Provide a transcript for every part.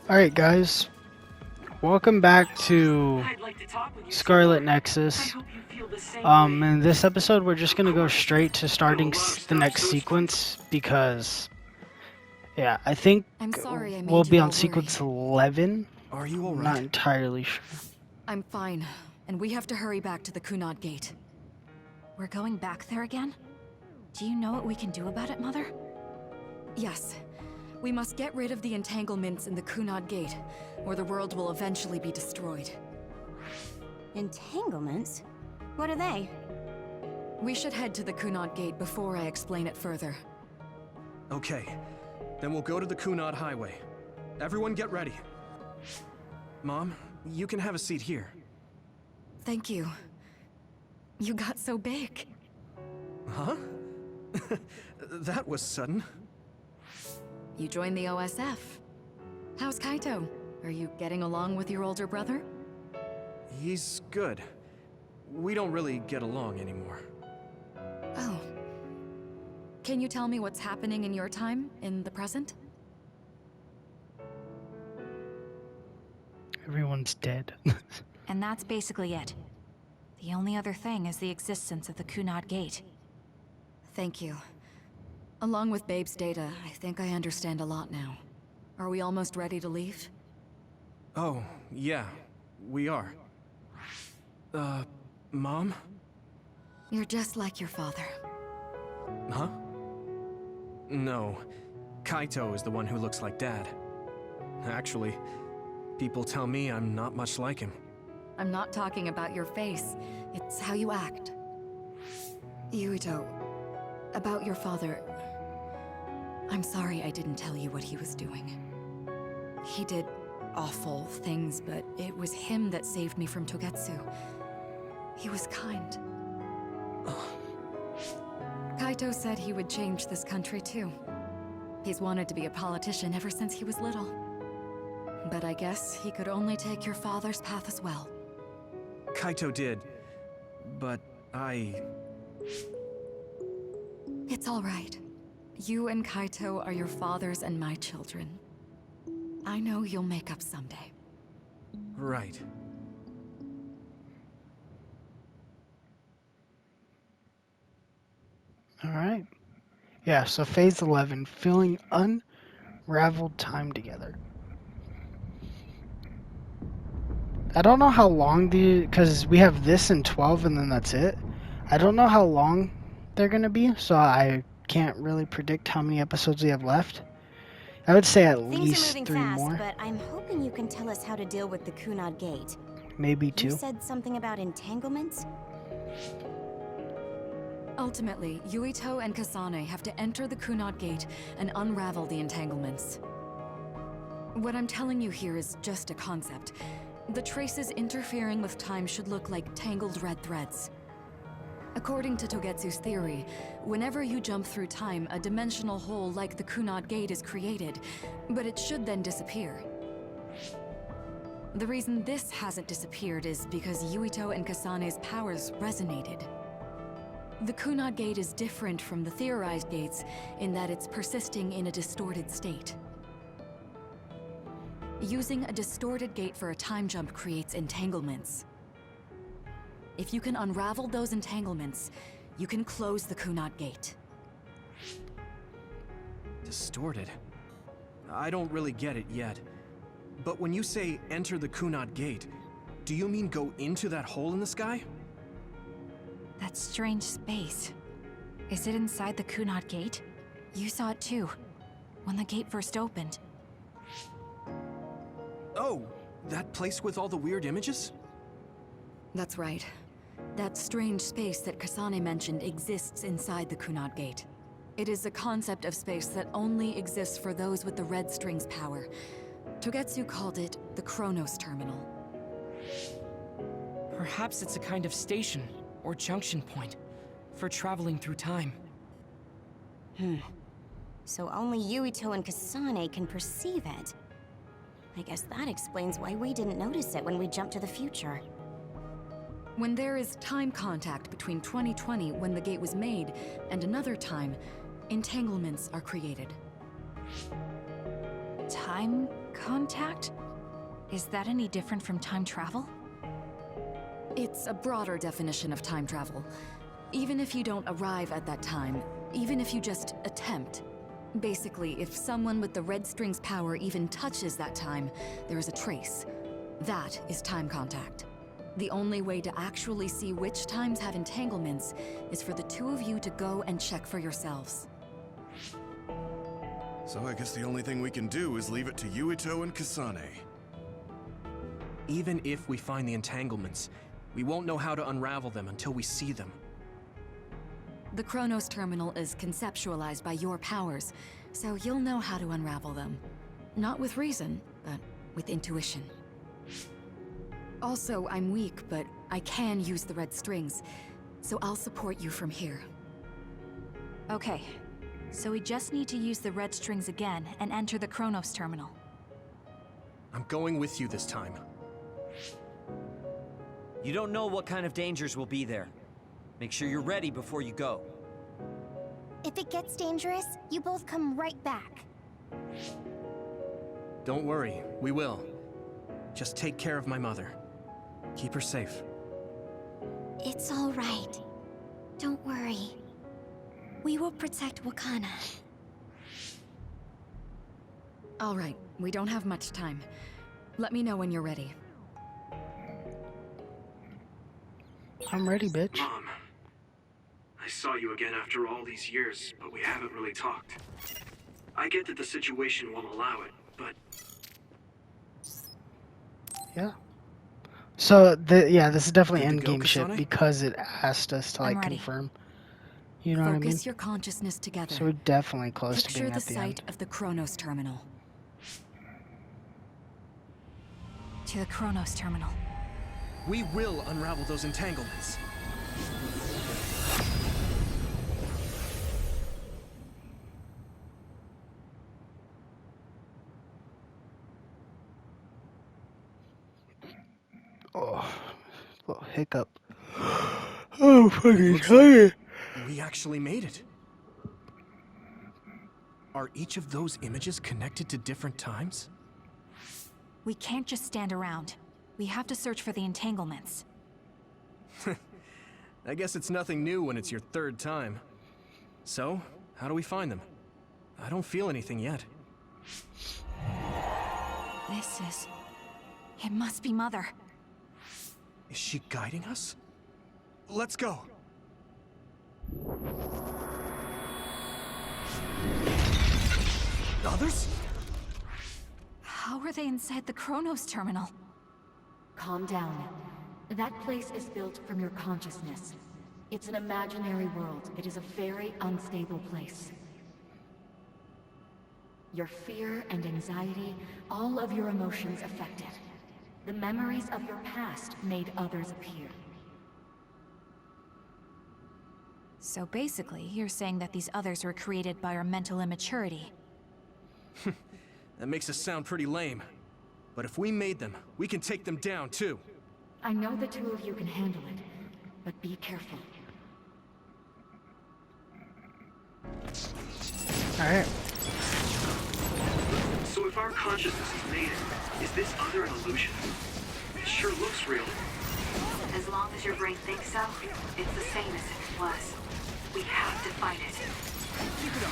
Alright guys, welcome back to Scarlet Nexus. In this episode we're just gonna go straight to starting the next sequence because, yeah, I think we'll be on sequence 11. Are you alright? I'm not entirely sure. I'm fine, and we have to hurry back to the Kunad Gate. We're going back there again? Do you know what we can do about it, Mother? Yes. We must get rid of the entanglements in the Kunad Gate, or the world will eventually be destroyed. Entanglements? What are they? We should head to the Kunad Gate before I explain it further. Okay, then we'll go to the Kunad Highway. Everyone get ready. Mom, you can have a seat here. Thank you. You got so big. Huh? That was sudden. You joined the OSF. How's Kaito? Are you getting along with your older brother? He's good. We don't really get along anymore. Oh. Can you tell me what's happening in your time, in the present? Everyone's dead. And that's basically it. The only other thing is the existence of the Kunad Gate. Thank you. Along with Babe's data, I think I understand a lot now. Are we almost ready to leave? Oh, yeah, we are. Mom? You're just like your father. Huh? No, Kaito is the one who looks like Dad. Actually, people tell me I'm not much like him. I'm not talking about your face. It's how you act. Yuito, about your father... I'm sorry I didn't tell you what he was doing. He did awful things, but it was him that saved me from Togetsu. He was kind. Kaito said he would change this country too. He's wanted to be a politician ever since he was little. But I guess he could only take your father's path as well. Kaito did, but It's all right. You and Kaito are your father's and my children. I know you'll make up someday. Right. Alright. Yeah, so phase 11, feeling unraveled time together. I don't know how long because we have this in 12 and then that's it. I don't know how long they're gonna be, so I can't really predict how many episodes we have left. I would say at least 3 more. But I'm hoping you can tell us how to deal with the Kunad Gate. Maybe 2. You said something about entanglements? Ultimately, Yuito and Kasane have to enter the Kunad Gate and unravel the entanglements. What I'm telling you here is just a concept. The traces interfering with time should look like tangled red threads. According to Togetsu's theory, whenever you jump through time, a dimensional hole like the Kunad Gate is created, but it should then disappear. The reason this hasn't disappeared is because Yuito and Kasane's powers resonated. The Kunad Gate is different from the theorized gates in that it's persisting in a distorted state. Using a distorted gate for a time jump creates entanglements. If you can unravel those entanglements, you can close the Kunad Gate. Distorted? I don't really get it yet. But when you say enter the Kunad Gate, do you mean go into that hole in the sky? That strange space. Is it inside the Kunad Gate? You saw it too, when the gate first opened. Oh, that place with all the weird images? That's right. That strange space that Kasane mentioned exists inside the Kunad Gate. It is a concept of space that only exists for those with the red string's power. Togetsu called it the Chronos Terminal. Perhaps it's a kind of station, or junction point, for traveling through time. So only Yuito and Kasane can perceive it. I guess that explains why we didn't notice it when we jumped to the future. When there is time contact between 2020, when the gate was made, and another time, entanglements are created. Time contact? Is that any different from time travel? It's a broader definition of time travel. Even if you don't arrive at that time, even if you just attempt. Basically, if someone with the red string's power even touches that time, there is a trace. That is time contact. The only way to actually see which times have entanglements is for the two of you to go and check for yourselves. So I guess the only thing we can do is leave it to Yuito and Kasane. Even if we find the entanglements, we won't know how to unravel them until we see them. The Chronos Terminal is conceptualized by your powers, so you'll know how to unravel them. Not with reason, but with intuition. Also, I'm weak, but I can use the red strings, so I'll support you from here. Okay, so we just need to use the red strings again and enter the Chronos Terminal. I'm going with you this time. You don't know what kind of dangers will be there. Make sure you're ready before you go. If it gets dangerous, you both come right back. Don't worry, we will. Just take care of my mother. Keep her safe. It's all right. Don't worry. We will protect Wakana. All right, we don't have much time. Let me know when you're ready. I'm ready, bitch. Mom, I saw you again after all these years, but we haven't really talked. I get that the situation won't allow it, but... Yeah. So, this is definitely Good to go, endgame shit Kasane? because it asked us to, I'm like, ready. confirm. You know what I mean? Focus your consciousness together. So we're definitely close to Picture being the at the site end. of the Chronos Terminal. To the Chronos Terminal. We will unravel those entanglements. Oh, little hiccup. Oh, fucking Looks tired. We actually made it. Are each of those images connected to different times? We can't just stand around. We have to search for the entanglements. I guess it's nothing new when it's your third time. So, how do we find them? I don't feel anything yet. This is... It must be Mother. Is she guiding us? Let's go! Others? How are they inside the Chronos Terminal? Calm down. That place is built from your consciousness. It's an imaginary world. It is a very unstable place. Your fear and anxiety, all of your emotions affected. The memories of your past made others appear. So basically, you're saying that these others were created by our mental immaturity. That makes us sound pretty lame. But if we made them, we can take them down too. I know the two of you can handle it, but be careful. Alright. So if our consciousness is made it, is this other an illusion? It sure looks real. As long as your brain thinks so, it's the same as if it was. We have to fight it. Keep it up.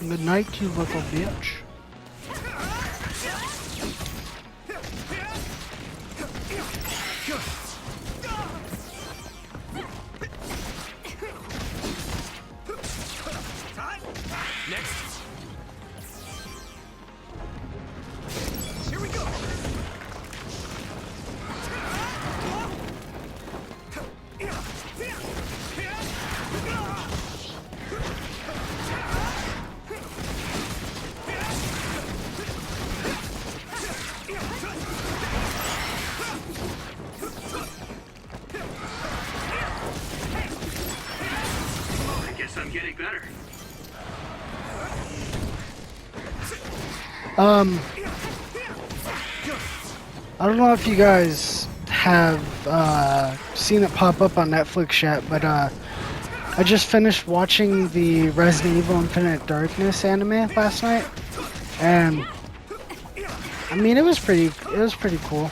Good night, you little bitch. Next. Here we go. I don't know if you guys have seen it pop up on Netflix yet, but I just finished watching the Resident Evil Infinite Darkness anime last night, and I mean it was pretty cool.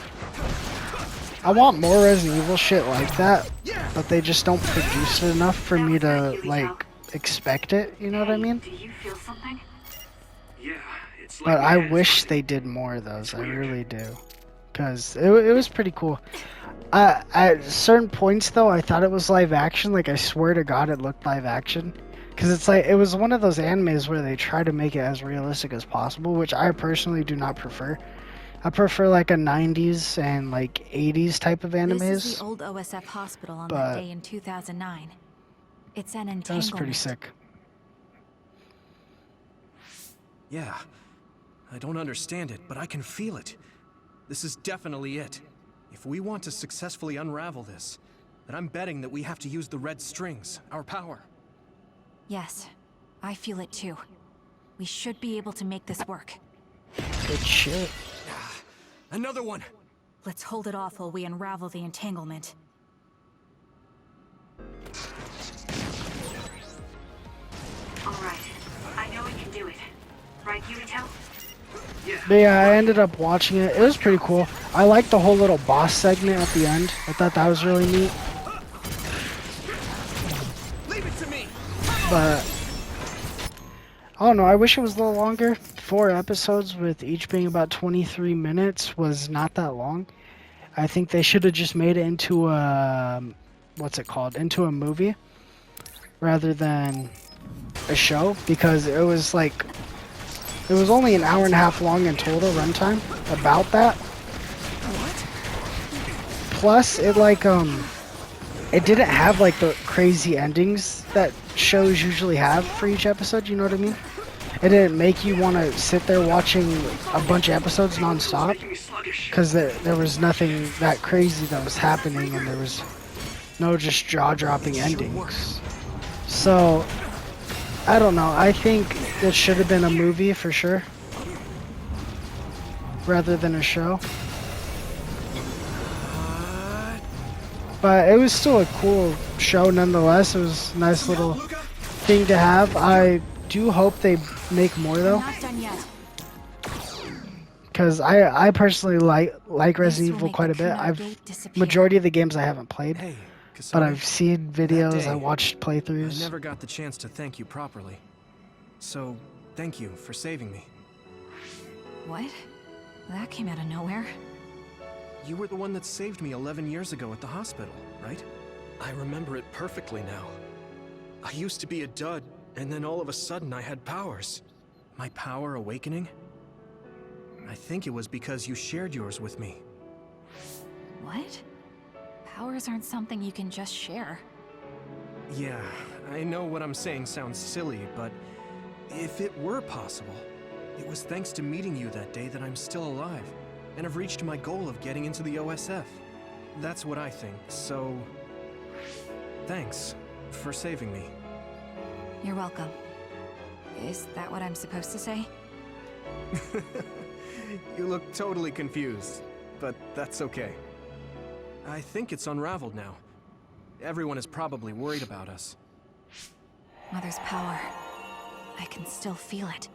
I want more Resident Evil shit like that, but they just don't produce it enough for me to like expect it. You know what I mean? Do you feel something? Yeah, it's like But I we had wish something. they did more of those. I really do, because it was pretty cool. At certain points though, I thought it was live action. Like I swear to God, it looked live action. Because it's like it was one of those animes where they try to make it as realistic as possible, which I personally do not prefer. I prefer like a 90s and like 80s type of animes. This is the old OSF hospital on that day in 2009. It's an entanglement. That was pretty sick. Yeah. I don't understand it, but I can feel it. This is definitely it. If we want to successfully unravel this, then I'm betting that we have to use the red strings, our power. Yes, I feel it too. We should be able to make this work. Good shit. Another one! Let's hold it off while we unravel the entanglement. Alright. I know we can do it. Right, Yurito? But yeah, I ended up watching it. It was pretty cool. I liked the whole little boss segment at the end. I thought that was really neat. Leave it to me! But I don't know. I wish it was a little longer. 4 episodes with each being about 23 minutes was not that long. I think they should have just made it into a into a movie rather than a show, because it was like it was only an hour and a half long in total runtime. About that. What? Plus, it like it didn't have like the crazy endings that shows usually have for each episode. You know what I mean? It didn't make you want to sit there watching a bunch of episodes non-stop, because there was nothing that crazy that was happening, and there was no just jaw-dropping endings. So, I don't know. I think it should have been a movie for sure, rather than a show. But it was still a cool show nonetheless. It was a nice little thing to have. I do hope they make more though, Not done yet. because I personally like Resident Evil quite a bit. Majority of the games I haven't played, Hey, but Kasane, I've seen videos. that day, I watched I playthroughs. never got the chance to thank you properly. So, thank you for saving me. What? That came out of nowhere. You were the one that saved me 11 years ago at the hospital, right? I remember it perfectly now. I used to be a dud, and then all of a sudden I had powers. My power awakening? I think it was because you shared yours with me. What? Powers aren't something you can just share. Yeah, I know what I'm saying sounds silly, but if it were possible, it was thanks to meeting you that day that I'm still alive, and have reached my goal of getting into the OSF. That's what I think, so thanks for saving me. You're welcome. Is that what I'm supposed to say? You look totally confused, but that's okay. I think it's unraveled now. Everyone is probably worried about us. Mother's power. I can still feel it.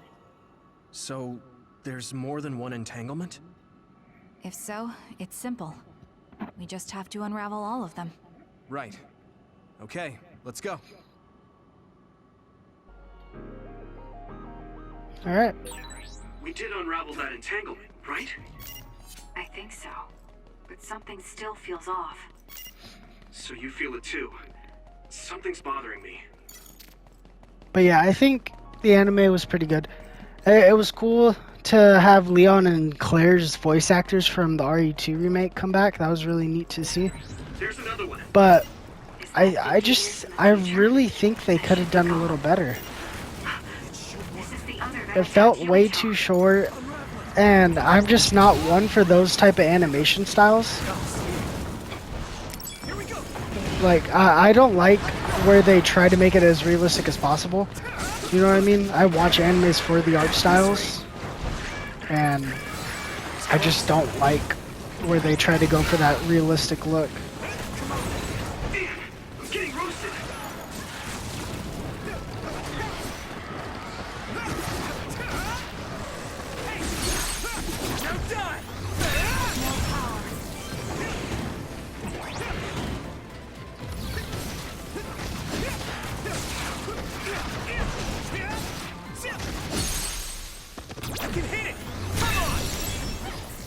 So, there's more than one entanglement? If so, it's simple. We just have to unravel all of them. Right. Okay, let's go. Alright. We did unravel that entanglement, right? I think so. But something still feels off. So you feel it too. Something's bothering me. But yeah, I think the anime was pretty good. It was cool to have Leon and Claire's voice actors from the RE2 remake come back. That was really neat to see. There's another one. But I really think they could have done a little better. This is the other It felt way too short, and I'm just not one for those type of animation styles. Like, I don't like where they try to make it as realistic as possible. You know what I mean? I watch animes for the art styles. and I just don't like where they try to go for that realistic look. Damn, I'm getting roasted. Now die! I can hit it! Come on!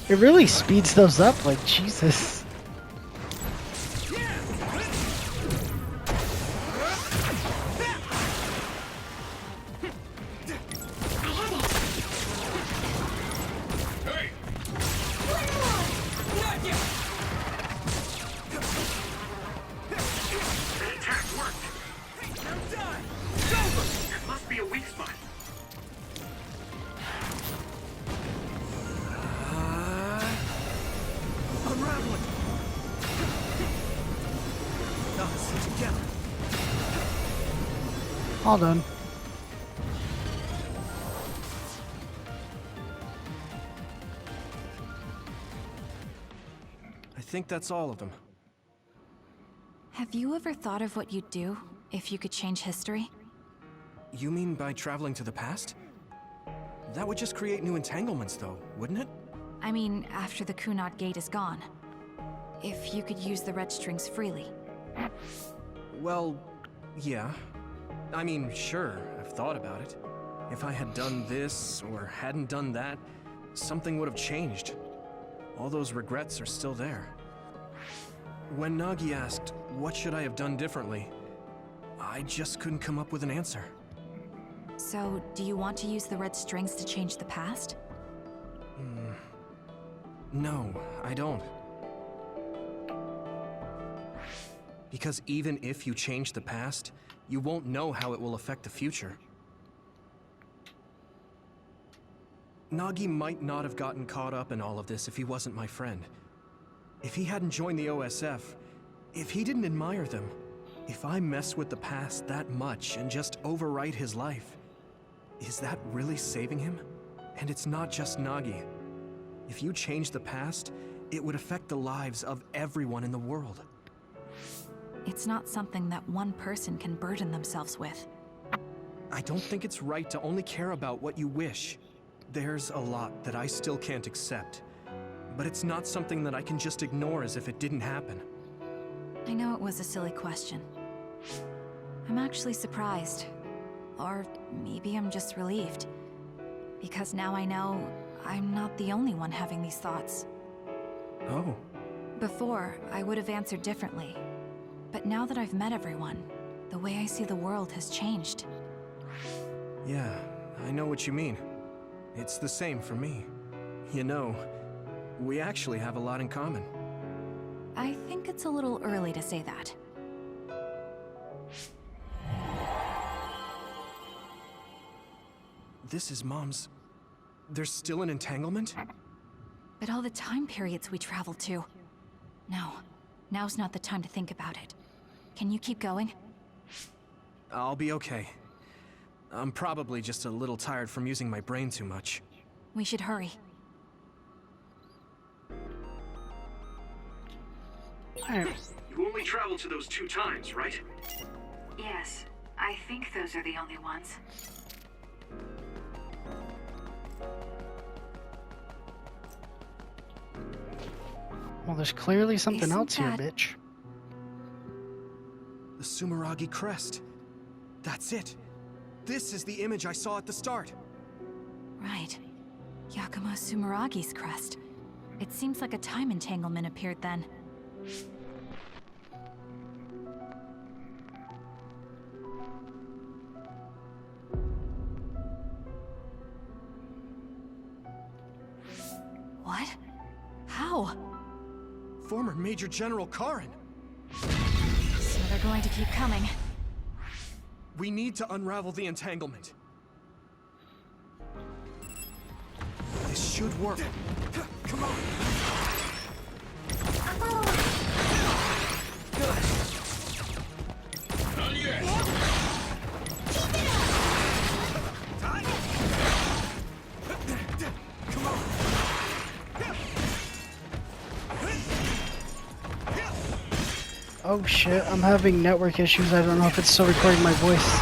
It really speeds those up, like Jesus. That attack worked. Now die! There must be a weak spot. Unraveling! Us together. All done. I think that's all of them. Have you ever thought of what you'd do if you could change history? You mean by traveling to the past? That would just create new entanglements, though, wouldn't it? I mean, after the Kunad Gate is gone. If you could use the red strings freely. Well, yeah. I mean, sure, I've thought about it. If I had done this, or hadn't done that, something would have changed. All those regrets are still there. When Nagi asked, what should I have done differently, I just couldn't come up with an answer. So, do you want to use the red strings to change the past? No, I don't. Because even if you change the past, you won't know how it will affect the future. Nagi might not have gotten caught up in all of this if he wasn't my friend. If he hadn't joined the OSF, if he didn't admire them, if I mess with the past that much and just overwrite his life, is that really saving him? And it's not just Nagi. If you change the past, it would affect the lives of everyone in the world. It's not something that one person can burden themselves with. I don't think it's right to only care about what you wish. There's a lot that I still can't accept, but it's not something that I can just ignore as if it didn't happen. I know it was a silly question. I'm actually surprised. Or maybe I'm just relieved. Because now I know I'm not the only one having these thoughts. Oh. Before, I would have answered differently. But now that I've met everyone, the way I see the world has changed. Yeah, I know what you mean. It's the same for me. You know, we actually have a lot in common. I think it's a little early to say that. This is Mom's... There's still an entanglement? But all the time periods we traveled to. No, now's not the time to think about it. Can you keep going? I'll be okay. I'm probably just a little tired from using my brain too much. We should hurry. Alright. You only traveled to those 2 times, right? Yes, I think those are the only ones. Well, there's clearly something Isn't else here, that- bitch. The Sumeragi crest. That's it. This is the image I saw at the start. Right. Yakumo Sumeragi's crest. It seems like a time entanglement appeared then. What? How? Former Major General Karin. So they're going to keep coming. We need to unravel the entanglement. This should work. Come on. Oh shit, I'm having network issues. I don't know if it's still recording my voice.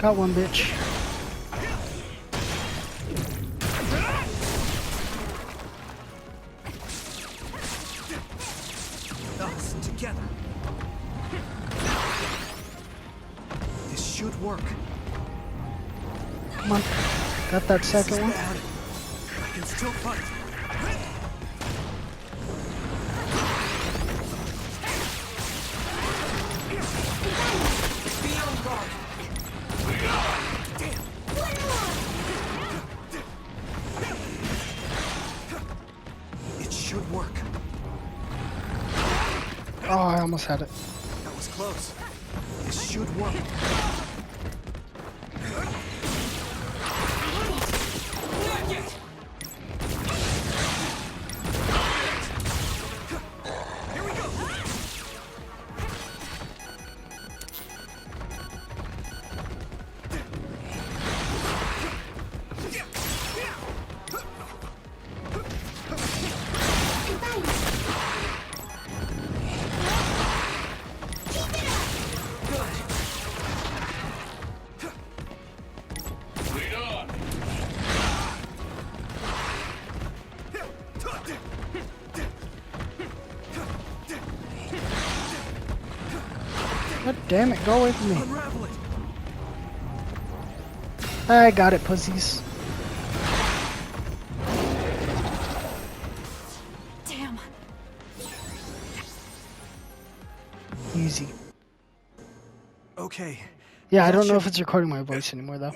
Got one, bitch. Us together. This should work. Come on. Got that second one. Bad. I can still fight. Oh, I almost had it. That was close. This should work. Here we go. God damn it, go away from me. Unravel it. I got it, pussies. Damn. Easy. Okay. Yeah, I don't know if it's recording my voice anymore though.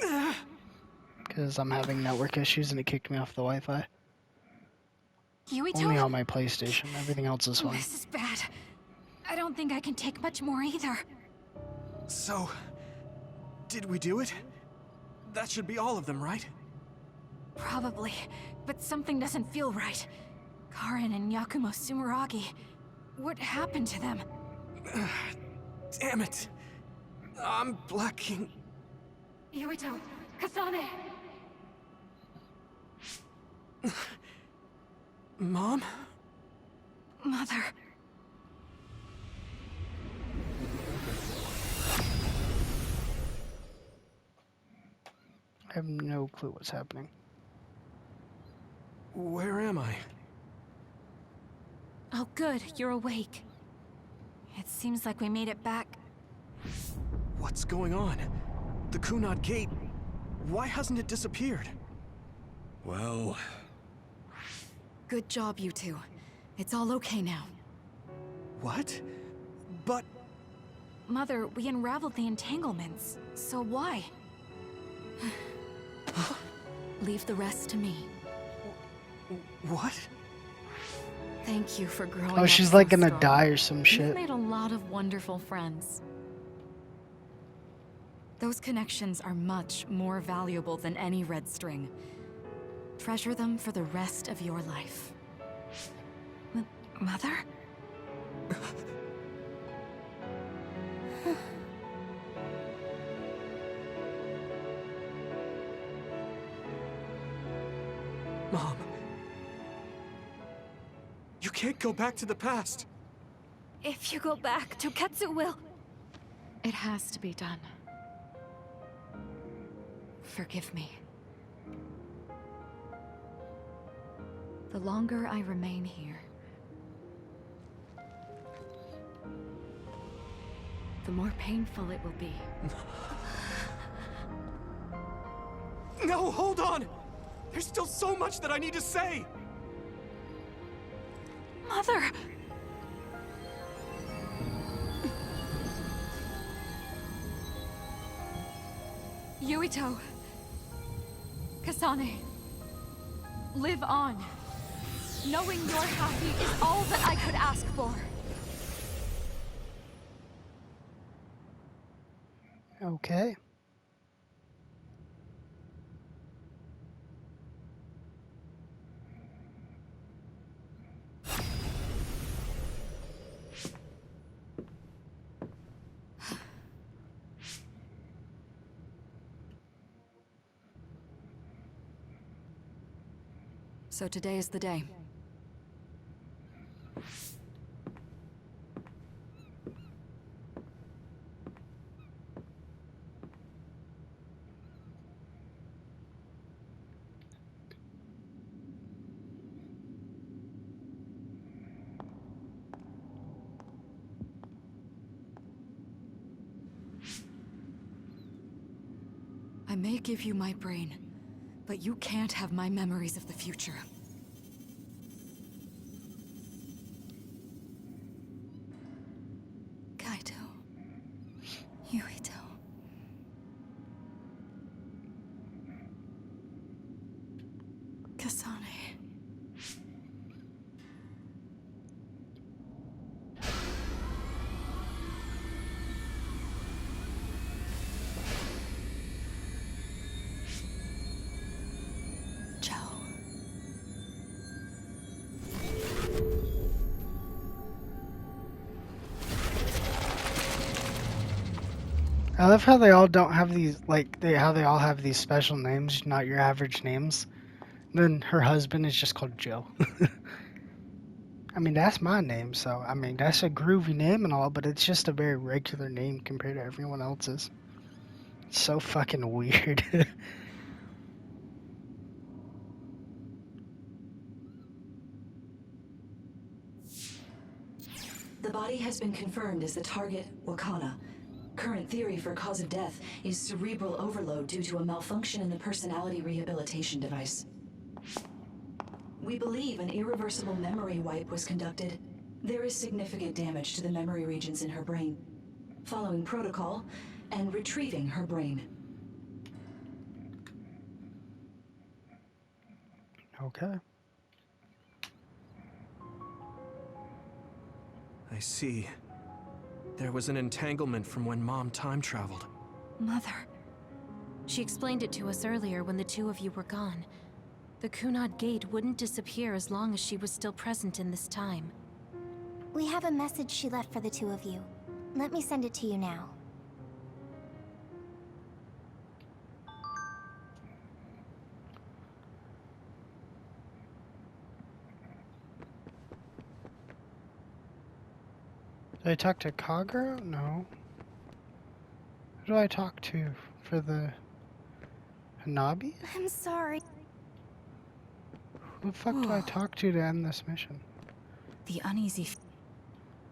Because I'm having network issues and it kicked me off the Wi-Fi. Only on my PlayStation. Everything else is fine. This is bad. I don't think I can take much more either. So, did we do it? That should be all of them, right? Probably, but something doesn't feel right. Karen and Yakumo Sumeragi. What happened to them? Damn it. I'm blacking. Yuito, Kasane! Mom? Mother. I have no clue what's happening. Where am I? Oh good, you're awake. It seems like we made it back. What's going on? The Kunad Gate. Why hasn't it disappeared? Well... Good job, you two. It's all okay now. What? But... Mother, we unraveled the entanglements, so why? Leave the rest to me. What? Thank you for growing Oh, up she's so like gonna strong. die or some You've shit. made a lot of wonderful friends. Those connections are much more valuable than any red string. Treasure them for the rest of your life. Mother? Mom. You can't go back to the past. If you go back, Toketsu will... It has to be done. Forgive me. The longer I remain here, the more painful it will be. No, hold on! There's still so much that I need to say! Mother! Yuito! Kasane! Live on! Knowing you're happy is all that I could ask for. Okay. So today is the day. I may give you my brain, but you can't have my memories of the future. Kaito. Yuito. Kasane. I love how they all don't have these, like, how they all have these special names, not your average names. Then her husband is just called Joe. I mean, that's my name, so, I mean, that's a groovy name and all, but it's just a very regular name compared to everyone else's. It's so fucking weird. The body has been confirmed as the target, Wakana. Current theory for cause of death is cerebral overload due to a malfunction in the personality rehabilitation device. We believe an irreversible memory wipe was conducted. There is significant damage to the memory regions in her brain. Following protocol and retrieving her brain. Okay. I see. There was an entanglement from when Mom time traveled. Mother. She explained it to us earlier when the two of you were gone. The Kunad Gate wouldn't disappear as long as she was still present in this time. We have a message she left for the two of you. Let me send it to you now. Did I talk to Kagura? No. Who do I talk to for the Hanabi? I'm sorry. Who the fuck do I talk to end this mission? The uneasy.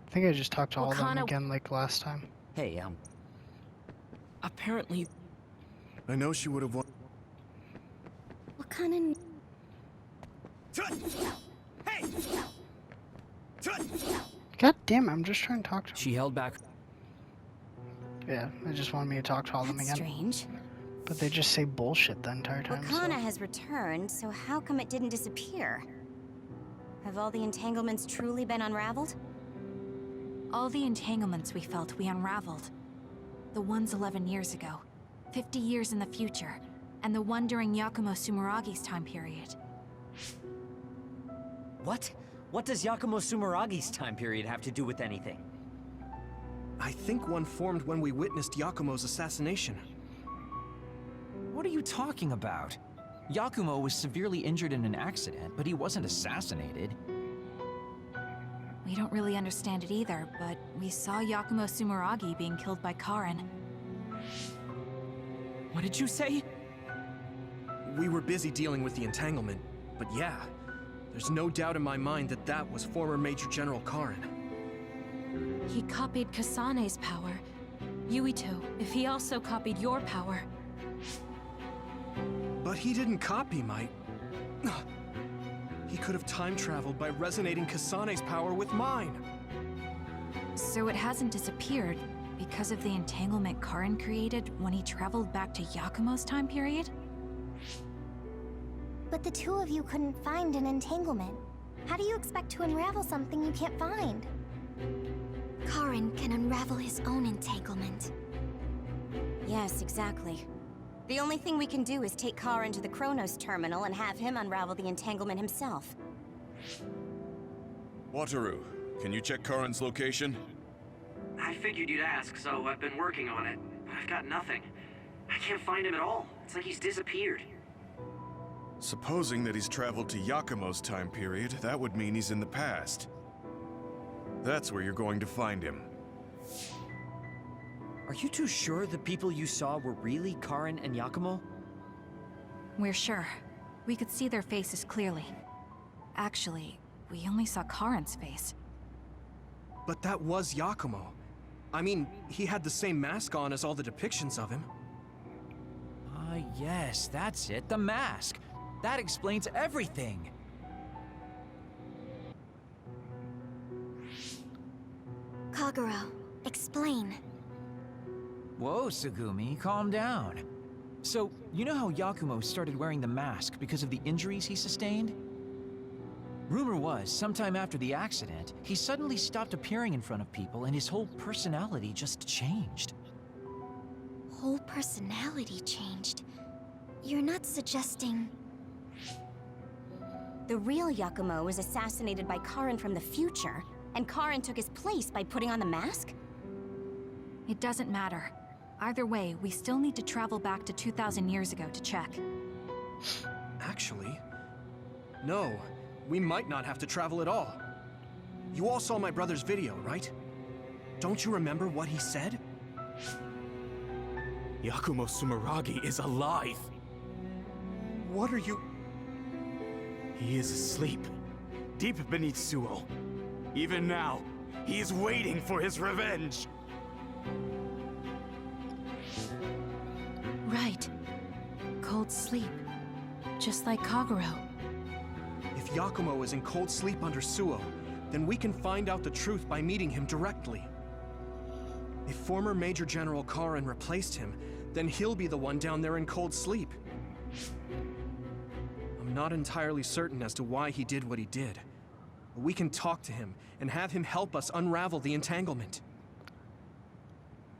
I think I just talked to all of them Wakana- again like last time. Hey, apparently... I know she would have won. What kind of... Hey! God damn it, I'm just trying to talk to them. She held back. Yeah, they just wanted me to talk to all of them That's again. strange. But they just say bullshit the entire time. Wakana has returned, so how come it didn't disappear? Have all the entanglements truly been unraveled? All the entanglements we felt, we unraveled. The ones 11 years ago, 50 years in the future, and the one during Yakumo Sumeragi's time period. what? What does Yakumo Sumeragi's time period have to do with anything? I think one formed when we witnessed Yakumo's assassination. What are you talking about? Yakumo was severely injured in an accident, but he wasn't assassinated. We don't really understand it either, but we saw Yakumo Sumeragi being killed by Karen. What did you say? We were busy dealing with the entanglement, but yeah, there's no doubt in my mind that that was former Major General Karen. He copied Kasane's power. Yuito, if he also copied your power. But he didn't copy my... He could have time traveled by resonating Kasane's power with mine. So it hasn't disappeared because of the entanglement Karen created when he traveled back to Yakumo's time period? But the two of you couldn't find an entanglement. How do you expect to unravel something you can't find? Karin can unravel his own entanglement. Yes, exactly. The only thing we can do is take Karin to the Chronos terminal and have him unravel the entanglement himself. Wataru, can you check Karin's location? I figured you'd ask, so I've been working on it. But I've got nothing. I can't find him at all. It's like he's disappeared. Supposing that he's traveled to Yakumo's time period, that would mean he's in the past. That's where you're going to find him. Are you too sure the people you saw were really Karin and Yakumo? We're sure. We could see their faces clearly. Actually, we only saw Karin's face. But that was Yakumo. I mean, he had the same mask on as all the depictions of him. Ah, yes, that's it, the mask. That explains everything. Kagero, explain. Whoa, Tsugumi, calm down. So, you know how Yakumo started wearing the mask because of the injuries he sustained? Rumor was, sometime after the accident, he suddenly stopped appearing in front of people and his whole personality just changed. Whole personality changed? You're not suggesting... The real Yakumo was assassinated by Karin from the future, and Karin took his place by putting on the mask? It doesn't matter. Either way, we still need to travel back to 2,000 years ago to check. Actually, no. We might not have to travel at all. You all saw my brother's video, right? Don't you remember what he said? Yakumo Sumeragi is alive! What are you... He is asleep, deep beneath Suo. Even now, he is waiting for his revenge! Right. Cold sleep. Just like Kagero. If Yakumo is in cold sleep under Suo, then we can find out the truth by meeting him directly. If former Major General Karin replaced him, then he'll be the one down there in cold sleep. I'm not entirely certain as to why he did what he did. But we can talk to him and have him help us unravel the entanglement.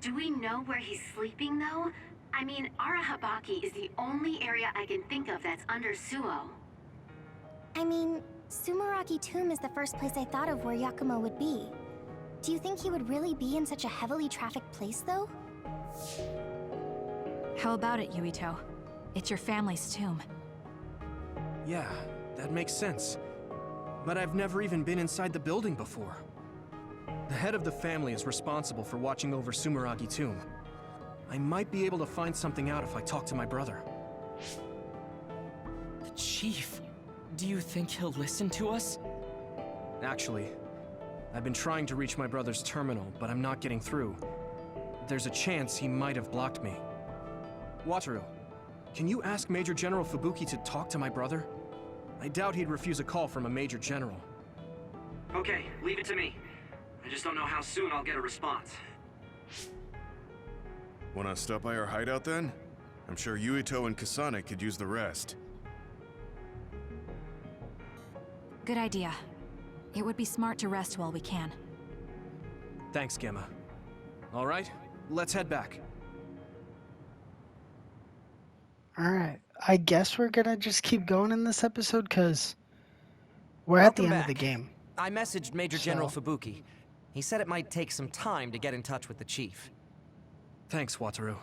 Do we know where he's sleeping, though? I mean, Arahabaki is the only area I can think of that's under Suo. I mean, Sumeragi Tomb is the first place I thought of where Yakumo would be. Do you think he would really be in such a heavily trafficked place, though? How about it, Yuito? It's your family's tomb. Yeah, that makes sense. But I've never even been inside the building before. The head of the family is responsible for watching over Sumeragi Tomb. I might be able to find something out if I talk to my brother. The Chief. Do you think he'll listen to us? Actually, I've been trying to reach my brother's terminal, but I'm not getting through. There's a chance he might have blocked me. Wataru, can you ask Major General Fubuki to talk to my brother? I doubt he'd refuse a call from a Major General. Okay, leave it to me. I just don't know how soon I'll get a response. Wanna stop by our hideout then? I'm sure Yuito and Kasane could use the rest. Good idea. It would be smart to rest while we can. Thanks, Gemma. All right, let's head back. Alright, I guess we're gonna just keep going in this episode, because we're at the end of the game. I messaged Major General Fubuki. He said it might take some time to get in touch with the Chief. Thanks, Wataru.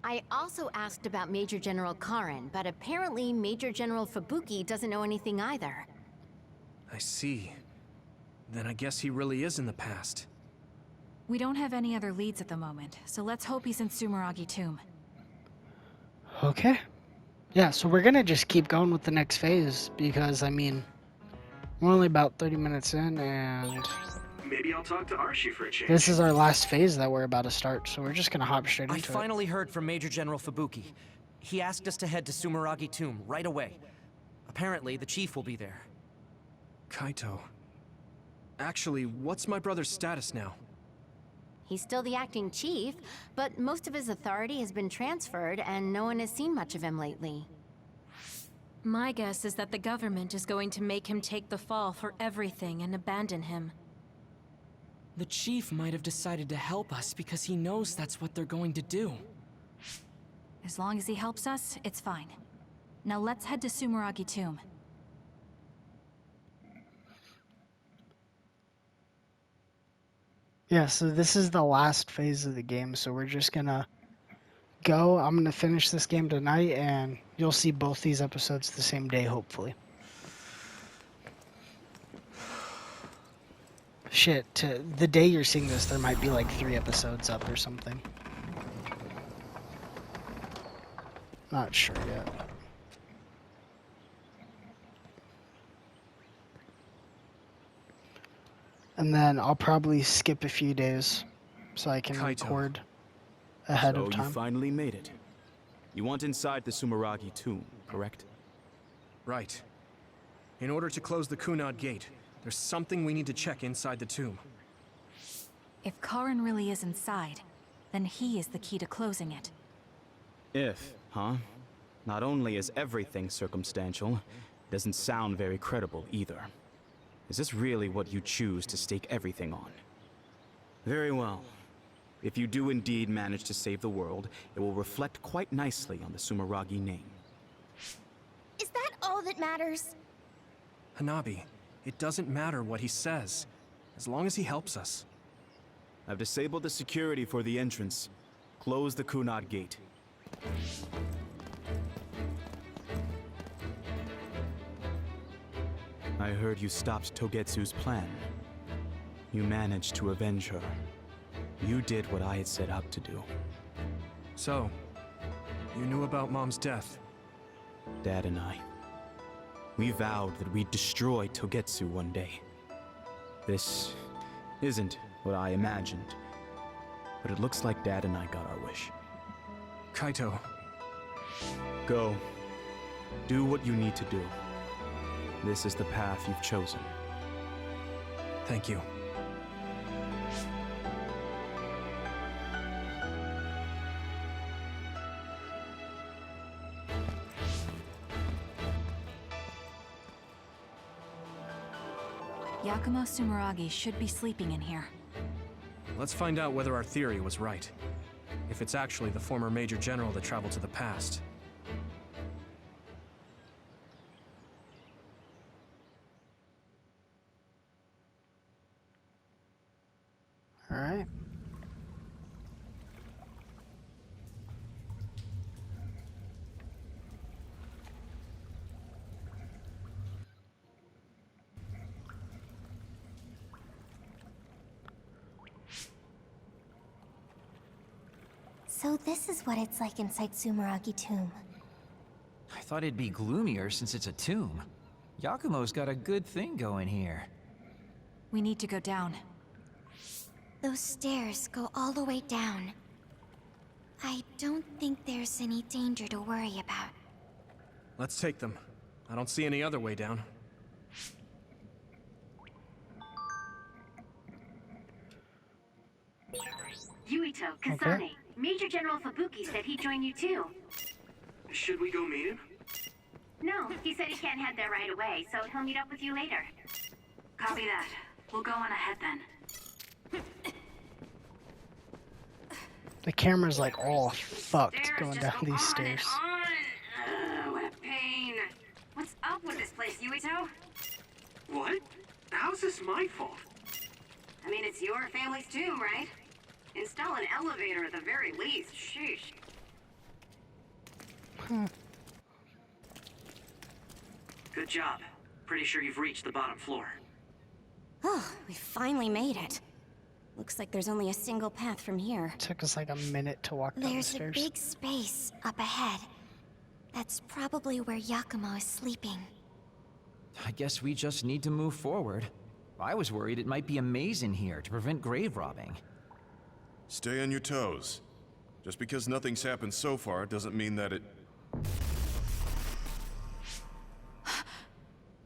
I also asked about Major General Karin, but apparently Major General Fubuki doesn't know anything either. I see. Then I guess he really is in the past. We don't have any other leads at the moment, so let's hope he's in Sumeragi Tomb. Okay. Yeah, so we're gonna just keep going with the next phase, because, I mean, we're only about 30 minutes in, and... Maybe I'll talk to Archie for a change. This is our last phase that we're about to start, so we're just gonna hop straight into it. I finally heard from Major General Fubuki. He asked us to head to Sumeragi Tomb right away. Apparently, the Chief will be there. Kaito. Actually, what's my brother's status now? He's still the acting chief, but most of his authority has been transferred and no one has seen much of him lately. My guess is that the government is going to make him take the fall for everything and abandon him. The chief might have decided to help us because he knows that's what they're going to do. As long as he helps us, it's fine. Now let's head to Sumeragi Tomb. Yeah, so this is the last phase of the game, so we're just gonna go. I'm gonna finish this game tonight, and you'll see both these episodes the same day, hopefully. Shit, the day you're seeing this, there might be like 3 episodes up or something. Not sure yet. And then I'll probably skip a few days so I can record ahead of time. So you finally made it. You want inside the Sumeragi tomb, correct? Right. In order to close the Kunad Gate, there's something we need to check inside the tomb. If Karin really is inside, then he is the key to closing it. If, huh? Not only is everything circumstantial, it doesn't sound very credible either. Is this really what you choose to stake everything on? Very well. If you do indeed manage to save the world, it will reflect quite nicely on the Sumeragi name. Is that all that matters? Hanabi, it doesn't matter what he says, as long as he helps us. I've disabled the security for the entrance. Close the Kunad Gate. I heard you stopped Togetsu's plan. You managed to avenge her. You did what I had set out to do. So, you knew about Mom's death? Dad and I. We vowed that we'd destroy Togetsu one day. This isn't what I imagined, but it looks like Dad and I got our wish. Kaito. Go. Do what you need to do. This is the path you've chosen. Thank you. Yakumo Sumeragi should be sleeping in here. Let's find out whether our theory was right. If it's actually the former Major General that traveled to the past. Alright. So this is what it's like inside Sumeragi Tomb. I thought it'd be gloomier since it's a tomb. Yakumo's got a good thing going here. We need to go down. Those stairs go all the way down. I don't think there's any danger to worry about. Let's take them. I don't see any other way down. Yuito, Kasane, Major General Fubuki said he'd join you too. Should we go meet him? No, he said he can't head there right away, so he'll meet up with you later. Copy that. We'll go on ahead then. The camera's like all fucked going down these stairs. What pain. What's up with this place, Yuito? What? How's this my fault? I mean, it's your family's tomb, right? Install an elevator at the very least. Sheesh. Good job. Pretty sure you've reached the bottom floor. Oh, we finally made it. Looks like there's only a single path from here. Took us like a minute to walk down the There's a stairs. big space up ahead. That's probably where Yakumo is sleeping. I guess we just need to move forward. I was worried it might be a maze in here to prevent grave robbing. Stay on your toes. Just because nothing's happened so far doesn't mean that it...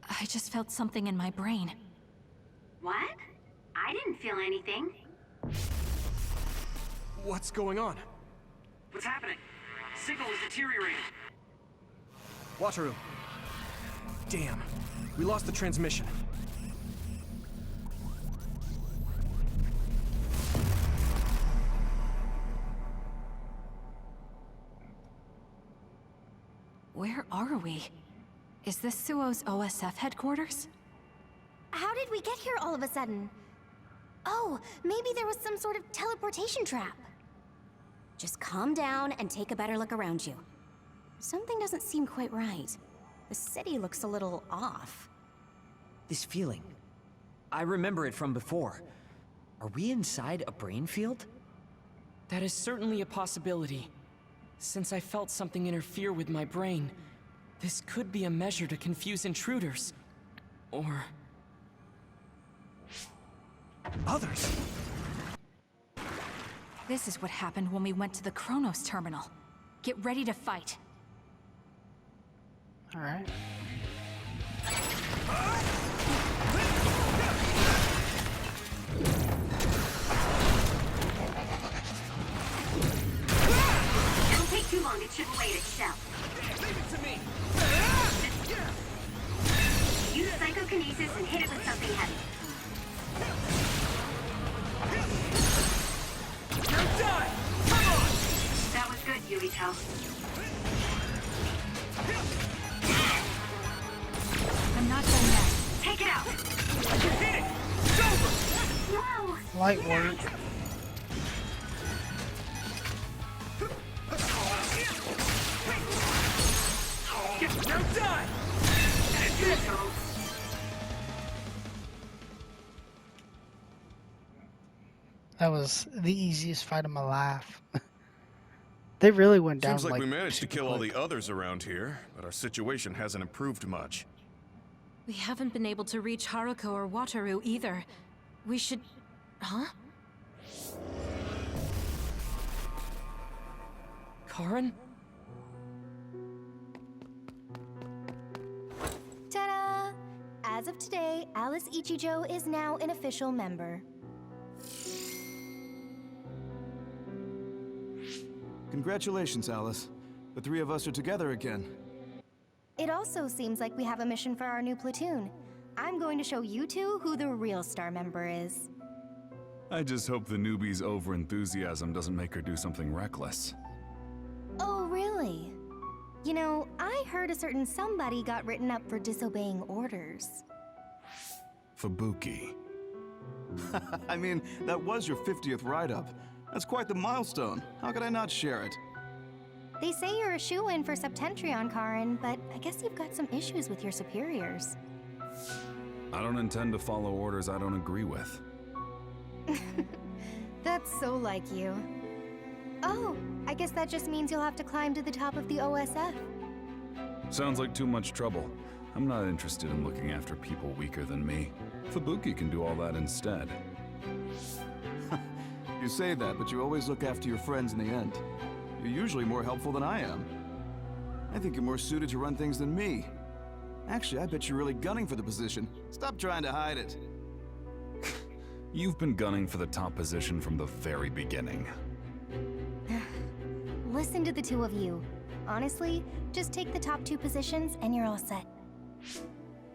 I just felt something in my brain. What? I didn't feel anything. What's going on? What's happening? Signal is deteriorating. Wataru, Damn. We lost the transmission. Where are we? Is this Suo's OSF headquarters? How did we get here all of a sudden? Oh, maybe there was some sort of teleportation trap. Just calm down and take a better look around you. Something doesn't seem quite right. The city looks a little off. This feeling. I remember it from before. Are we inside a brain field? That is certainly a possibility. Since I felt something interfere with my brain, this could be a measure to confuse intruders. Or... others. This is what happened when we went to the Kronos terminal. Get ready to fight. All right. It'll take too long to chip away at its shell. Leave it to me. Use psychokinesis and hit it with something heavy. You're done! Come on! That was good, Yuito. I'm not done yet. Take it out! I can hit it! It's over! Whoa! Light work. You're done! That was the easiest fight of my life. They really went down. Seems like we managed to super kill all quick. the others around here, but our situation hasn't improved much. We haven't been able to reach Haruko or Wataru either. We should... Huh? Karin? Ta-da! As of today, Alice Ichijo is now an official member. Congratulations, Alice. The three of us are together again. It also seems like we have a mission for our new platoon. I'm going to show you two who the real star member is. I just hope the newbie's overenthusiasm doesn't make her do something reckless. Oh, really? You know, I heard a certain somebody got written up for disobeying orders. Fubuki. I mean, that was your 50th write-up. That's quite the milestone. How could I not share it? They say you're a shoo-in for Septentrion, Karin, but I guess you've got some issues with your superiors. I don't intend to follow orders I don't agree with. That's so like you. Oh, I guess that just means you'll have to climb to the top of the OSF. Sounds like too much trouble. I'm not interested in looking after people weaker than me. Fubuki can do all that instead. You say that, but you always look after your friends in the end. You're usually more helpful than I am. I think you're more suited to run things than me. Actually, I bet you're really gunning for the position. Stop trying to hide it. You've been gunning for the top position from the very beginning. Listen to the two of you. Honestly, just take the top two positions and you're all set.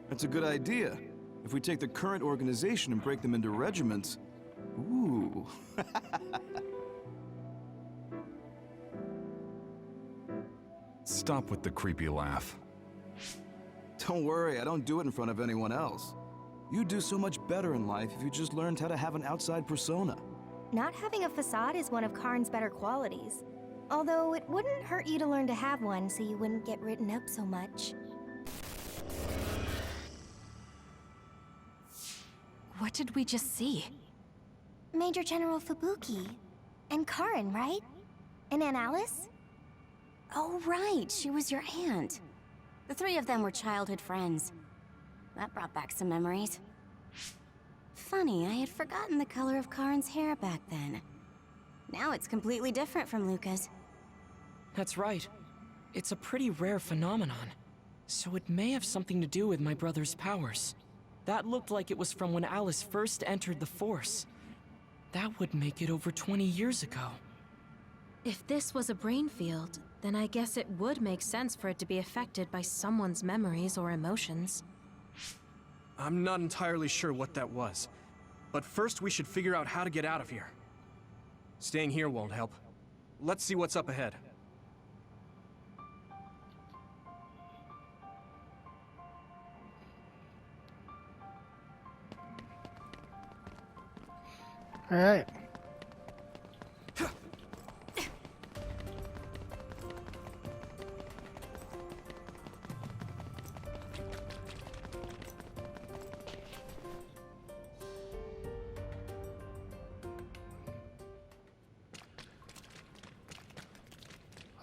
That's a good idea. If we take the current organization and break them into regiments... Ooh. Stop with the creepy laugh. Don't worry, I don't do it in front of anyone else. You'd do so much better in life if you just learned how to have an outside persona. Not having a facade is one of Karin's better qualities. Although it wouldn't hurt you to learn to have one so you wouldn't get written up so much. What did we just see? Major General Fubuki. And Karin, right? And Aunt Alice? Oh, right. She was your aunt. The three of them were childhood friends. That brought back some memories. Funny, I had forgotten the color of Karin's hair back then. Now it's completely different from Luca's. That's right. It's a pretty rare phenomenon. So it may have something to do with my brother's powers. That looked like it was from when Alice first entered the Force. That would make it over 20 years ago. If this was a brain field, then I guess it would make sense for it to be affected by someone's memories or emotions. I'm not entirely sure what that was. But first we should figure out how to get out of here. Staying here won't help. Let's see what's up ahead. All right.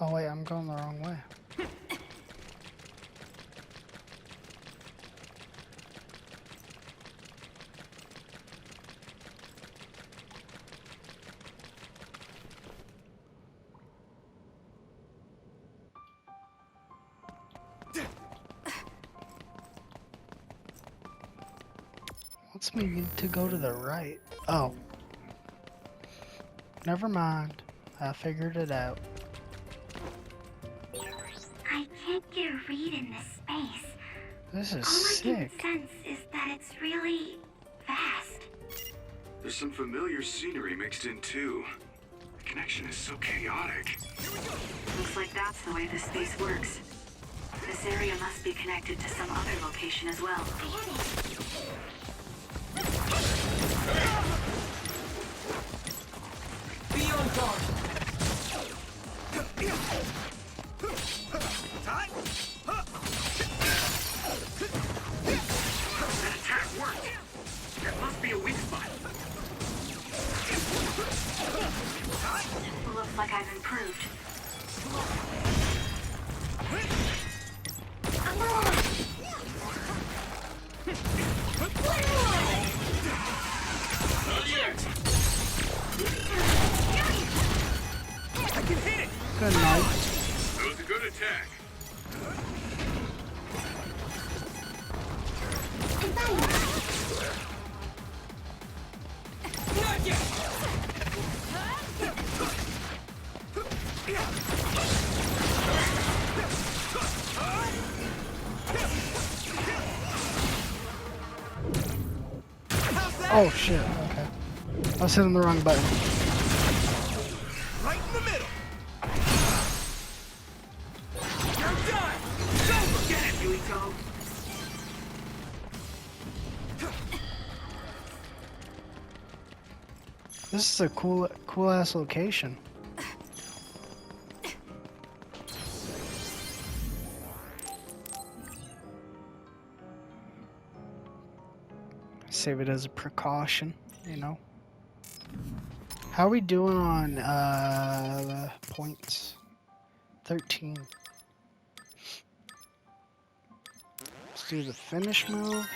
Oh wait, I'm going the wrong way. Wants me to go to the right. Oh. Never mind. I figured it out. I can't get a read in this space. This is All sick. I can sense is that it's really vast. There's some familiar scenery mixed in too. The connection is so chaotic. Looks like that's the way this space works. This area must be connected to some other location as well. Be on guard! That attack worked. There must be a weak spot. Looks like I've improved. I can hit it! Good night. That was a good attack. Not yet! Oh shit, okay. I was hitting the wrong button. Right in the middle! You're done! Go get it, Yuito! This is a cool ass location. Save it as a precaution, you know. How are we doing on points? 13. Let's do the finish move.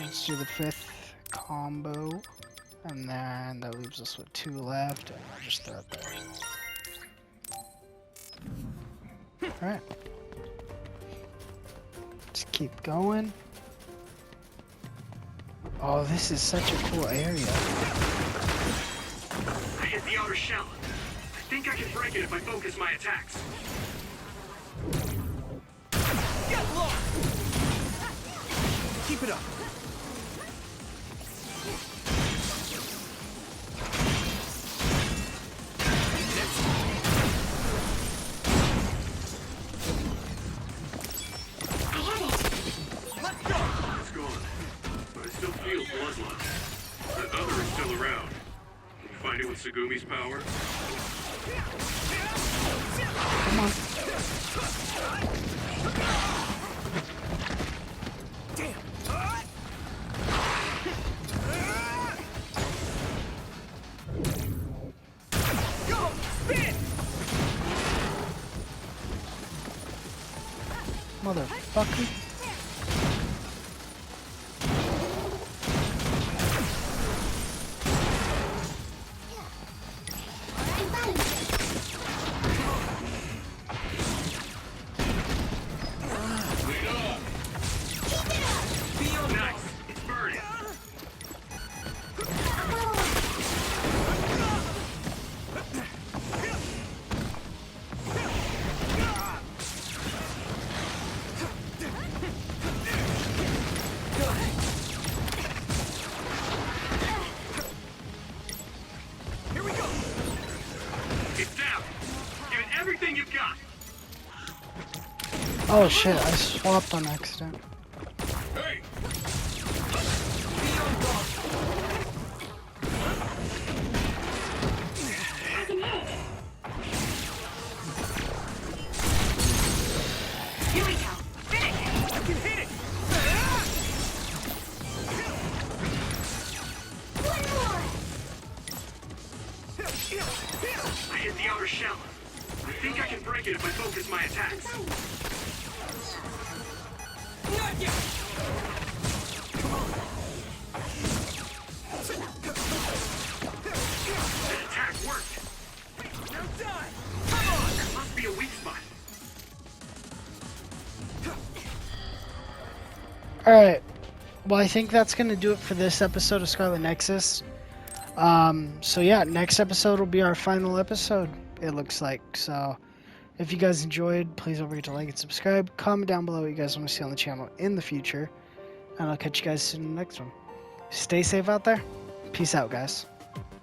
Let's do the 5th combo. And then that leaves us with 2 left, and I'll just throw it there. Alright. Let's keep going. Oh, this is such a cool area. I hit the outer shell. I think I can break it if I focus my attacks. Get lost! Keep it up. It's gone, but I still feel bloodlust. That other is still around. Can you find it with Segumi's power? Come on. Damn! Go! Spin! Motherfucker. Nice! It's burning! Oh shit, I swapped on accident. I hit the outer shell. I think I can break it if I focus my attacks. That attack worked. Now die! Come on! That must be a weak spot. Alright. Well, I think that's going to do it for this episode of Scarlet Nexus. So yeah, next episode will be our final episode, it looks like. So if you guys enjoyed, please don't forget to like and subscribe. Comment down below what you guys want to see on the channel in the future. And I'll catch you guys soon in the next one. Stay safe out there. Peace out, guys.